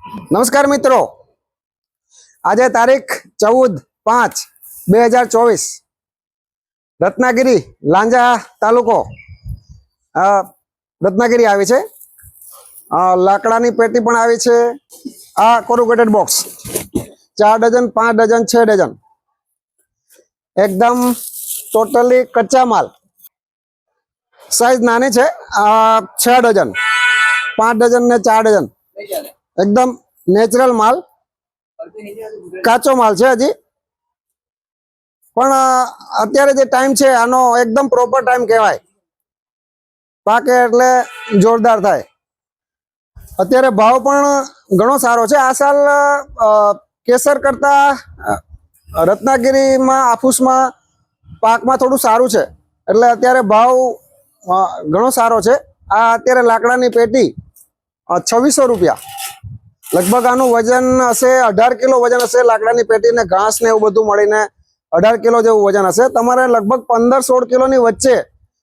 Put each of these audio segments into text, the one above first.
નમસ્કાર મિત્રો, આજે તારીખ 14/5/2024 રત્નાગીરી લાંજા તાલુકો રત્નાગીરી આવી છે। લાકડાની પેટી પણ આવી છે। આ corrugated box 4 dozen 5 dozen 6 dozen એકદમ ટોટલી કચ્ચા માલ। સાઈઝ નાની છે। 6 ડઝન 5 ડઝન ને 4 ડઝન एकदम नेचरल माल, काचो माल है हजी पण अत्यारे जे टाइम है आनो एकदम प्रोपर टाइम कहवाय। पाके एटले जोरदार थाय। अत्यारे भाव पण घणो सारो छे। आ साल केसर करता रत्नागिरी में आफूस में पाक में थोड़ू सारू छे एटले अत्यारे भाव घणो सारो छे। आ अत्यारे लाकडानी पेटी 2600 रुपया लगभग आनु वजन हशे 18 किलो वजन हशे। लाकडानी पेटी ने घास ने एवुं बधुं मळीने 18 किलो जेवुं वजन हशे। तमारे लगभग 15-16 किलोनी वच्चे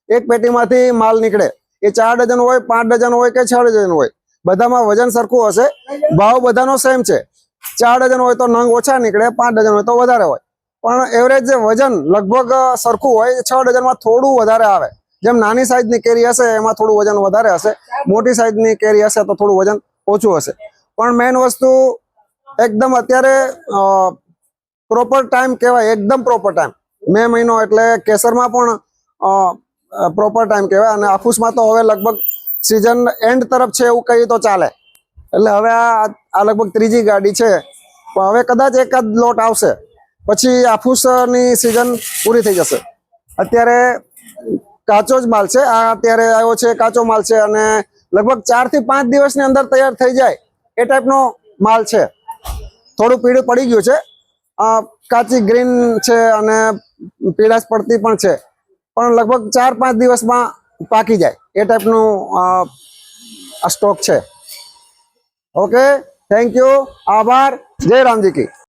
एक पेटीमांथी माल निकळे। ए 4 डझन होय 5 डझन होय के 6 डझन होय बधामां वजन सरखुं हशे। भाव बधानो सेम छे। 4 डझन होय तो नंग ओछा निकळे, 5 डझन होय तो वधारे होय पण एवरेज जे वजन लगभग सरखुं होय। 6 डझन में थोड़ुं वधारे आवे। जेम नानी साइजनी केरी हशे एमां थोड़ुं वजन वधारे हशे, मोटी साइजनी केरी हशे तो थोड़ुं वजन ओछुं हशे। पण मेन वस्तु एकदम अत्यारे प्रोपर टाइम कहवाय। एकदम प्रोपर टाइम मे महीनो एटले केसर में पण प्रोपर टाइम कहवाय। अने आफूस में तो हवे लगभग सीजन एंड तरफ छे एवुं कहीए तो चाले। एटले हवे आ लगभग त्रीजी गाड़ी छे पण हवे कदाच एकाद लोट आवशे पछी आफूसनी सीजन पूरी थई जशे। अत्यारे काचो ज माल छे। आ अत्यारे आव्यो छे काचो माल छे अने लगभग 4 થી 5 દિવસनी अंदर तैयार थई जाय ए टाइपनो माल छे। थोड़ू पीळું पड़ी गयुं छे। काची ग्रीन छे अने पीळाश पड़ती पण छे पण लगभग 4-5 દિવસमां पाकी जाय ए टाइपनो स्टॉक छे। ओके, थैंक यू, आभार, जय रामजी की।